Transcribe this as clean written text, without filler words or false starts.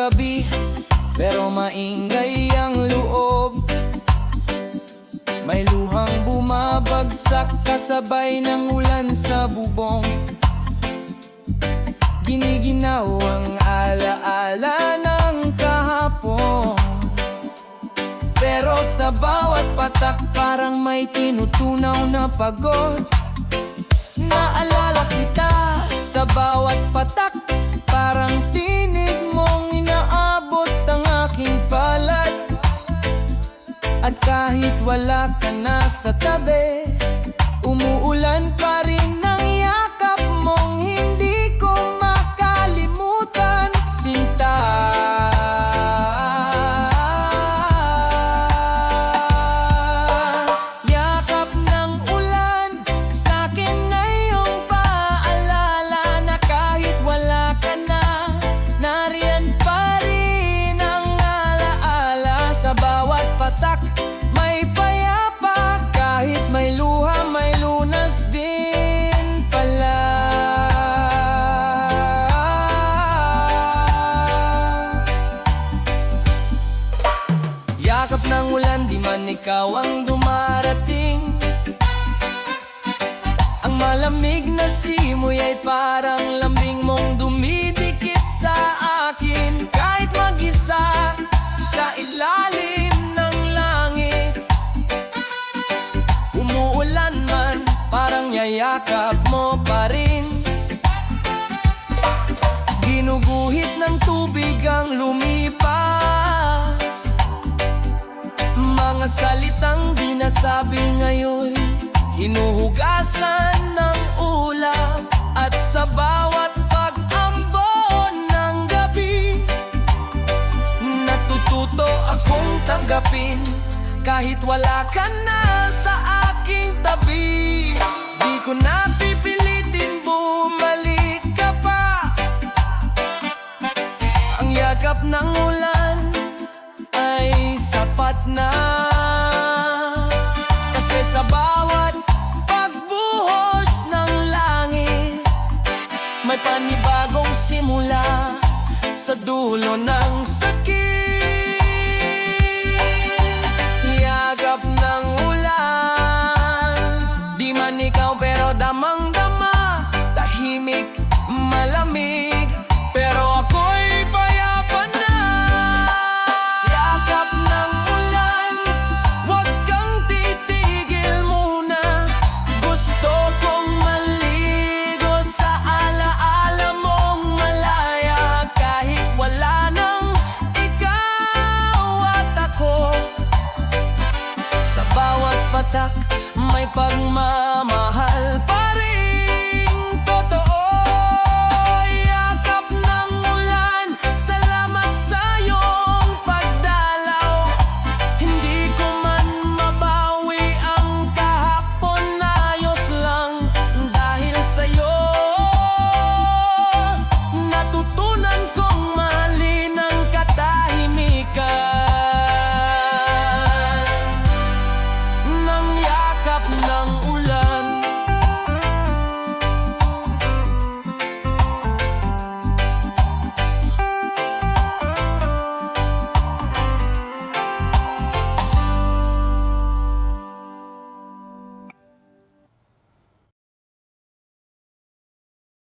gabi, pero maingay ang loob. May luhang bumabagsak kasabay ng ulan sa bubong. Giniginaw ang alaala ng kahapon, pero sa bawat patak parang may tinutunaw na pagod. Naalala kita sa bawat patak, parang tinig mong inaabot ang aking palad. At kahit wala ka na sa tabi, umuulan pa rin ang yakap mong hindi ko makalimutan, sinta. Yakap ng ulan sa'kin ngayong paalala na kahit wala ka na, nariyan pa rin ang alaala. Sa bawat patak may payapa, kahit may luha may lunas din pala. Yakap ng ulan, di man ikaw ang dumarating. Ang malamig na simoy ay parang lambing mong dumidikit sa akin. Kahit mag-isa sa ilalim ng langit, umuulan man, parang yayakap mo pa rin. Ginuguhit ng tubig ang lumipas, mga salitang di nasabi ngayon, hinuhugasan ng ulap. At sa bawat pag-ambon ng gabi, natututo akong tanggapin kahit wala ka na sa aking tabi. Di ko na pipilitin bumalik ka pa. Ang yakap ng ulan ay sapat na, kasi sa bawat pagbuhos ng langit may panibagong simula sa dulo ng sakit. Yakap ng ulan, di man ikaw pero damang-dama. Tahimik, malamig, pero ako'y payapa na. Yakap ng ulan, huwag kang titigil muna. Gusto kong maligo sa alaala mong malaya, kahit wala nang ikaw at ako. Sa bawat patak may pagmamahal.